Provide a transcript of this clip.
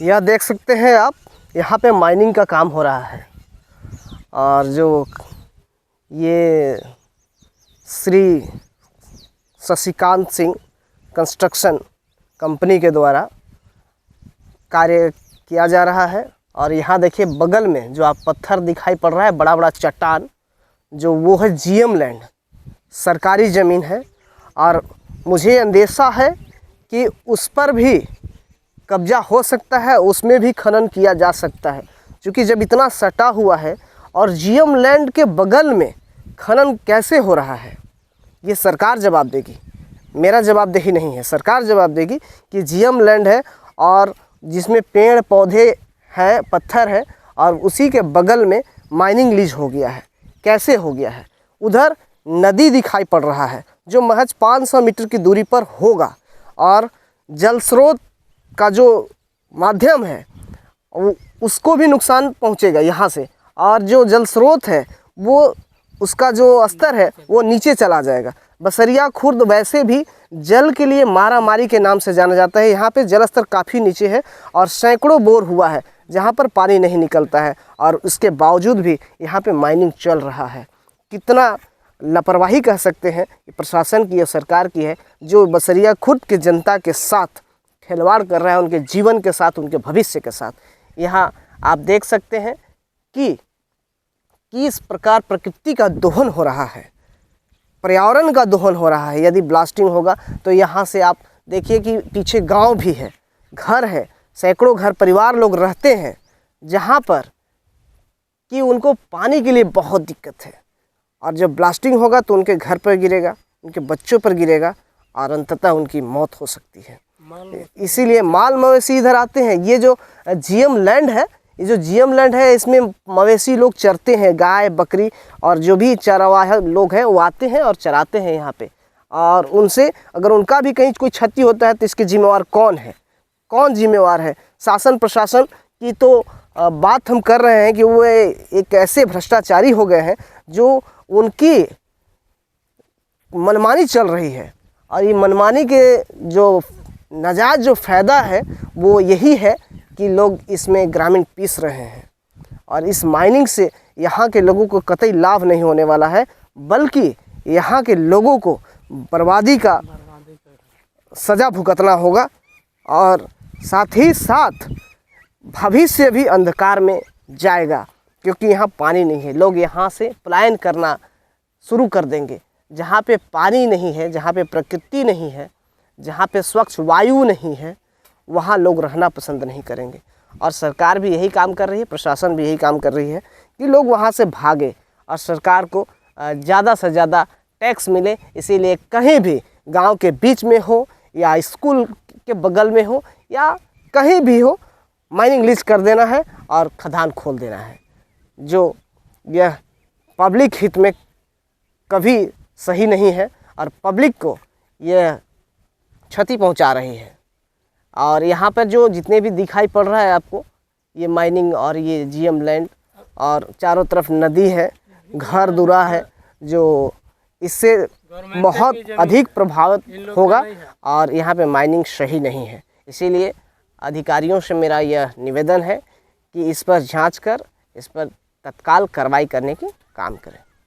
यह देख सकते हैं आप, यहाँ पे माइनिंग का काम हो रहा है और जो ये श्री शशिकांत सिंह कंस्ट्रक्शन कंपनी के द्वारा कार्य किया जा रहा है। और यहाँ देखिए बगल में जो आप पत्थर दिखाई पड़ रहा है, बड़ा बड़ा चट्टान, जो वो है जीएम लैंड, सरकारी ज़मीन है। और मुझे अंदेशा है कि उस पर भी कब्जा हो सकता है, उसमें भी खनन किया जा सकता है, क्योंकि जब इतना सटा हुआ है और जीएम लैंड के बगल में खनन कैसे हो रहा है, ये सरकार जवाब देगी, मेरा जवाबदेही नहीं है। सरकार जवाब देगी कि जीएम लैंड है और जिसमें पेड़ पौधे हैं, पत्थर है, और उसी के बगल में माइनिंग लीज हो गया है। कैसे हो गया है? उधर नदी दिखाई पड़ रहा है जो महज 500 मीटर की दूरी पर होगा, और जल स्रोत का जो माध्यम है उसको भी नुकसान पहुंचेगा यहाँ से, और जो जल स्रोत है वो उसका जो स्तर है वो नीचे चला जाएगा। बसरिया खुर्द वैसे भी जल के लिए मारामारी के नाम से जाना जाता है। यहाँ पे जल स्तर काफ़ी नीचे है और सैकड़ों बोर हुआ है जहाँ पर पानी नहीं निकलता है, और उसके बावजूद भी यहाँ पे माइनिंग चल रहा है। कितना लापरवाही कह सकते हैं कि प्रशासन की या सरकार की है, जो बसरिया खुर्द की जनता के साथ खिलवाड़ कर रहा है, उनके जीवन के साथ, उनके भविष्य के साथ। यहाँ आप देख सकते हैं कि इस प्रकार प्रकृति का दोहन हो रहा है, पर्यावरण का दोहन हो रहा है। यदि ब्लास्टिंग होगा तो यहाँ से आप देखिए कि पीछे गांव भी है, घर है, सैकड़ों घर परिवार लोग रहते हैं, जहाँ पर कि उनको पानी के लिए बहुत दिक्कत है। और जब ब्लास्टिंग होगा तो उनके घर पर गिरेगा, उनके बच्चों पर गिरेगा, और अंततः उनकी मौत हो सकती है। इसीलिए माल मवेशी इधर आते हैं। ये जो जीएम लैंड है, ये जो जीएम लैंड है, इसमें मवेशी लोग चरते हैं, गाय बकरी, और जो भी चरवाहा लोग हैं वो आते हैं और चराते हैं यहाँ पे। और उनसे अगर उनका भी कहीं कोई क्षति होता है तो इसके जिम्मेवार कौन है? कौन जिम्मेवार है? शासन प्रशासन की तो बात हम कर रहे हैं कि वो एक ऐसे भ्रष्टाचारी हो गए हैं जो उनकी मनमानी चल रही है। और ये मनमानी के जो नाजायज़ जो फ़ायदा है वो यही है कि लोग इसमें ग्रामीण पीस रहे हैं, और इस माइनिंग से यहाँ के लोगों को कतई लाभ नहीं होने वाला है, बल्कि यहाँ के लोगों को बर्बादी का सज़ा भुगतना होगा, और साथ ही साथ भविष्य भी अंधकार में जाएगा, क्योंकि यहाँ पानी नहीं है। लोग यहाँ से पलायन करना शुरू कर देंगे। जहाँ पे पानी नहीं है, जहाँ पे प्रकृति नहीं है, जहाँ पे स्वच्छ वायु नहीं है, वहाँ लोग रहना पसंद नहीं करेंगे। और सरकार भी यही काम कर रही है, प्रशासन भी यही काम कर रही है कि लोग वहाँ से भागे और सरकार को ज़्यादा से ज़्यादा टैक्स मिले। इसीलिए कहीं भी गांव के बीच में हो या स्कूल के बगल में हो या कहीं भी हो, माइनिंग लीज कर देना है और खदान खोल देना है, जो यह पब्लिक हित में कभी सही नहीं है और पब्लिक को यह क्षति पहुंचा रही है। और यहाँ पर जो जितने भी दिखाई पड़ रहा है आपको, ये माइनिंग और ये जीएम लैंड, और चारों तरफ नदी है, घर दुरा है, जो इससे बहुत अधिक प्रभावित होगा, और यहाँ पे माइनिंग सही नहीं है। इसीलिए अधिकारियों से मेरा यह निवेदन है कि इस पर जांच कर इस पर तत्काल कार्रवाई करने की काम करें।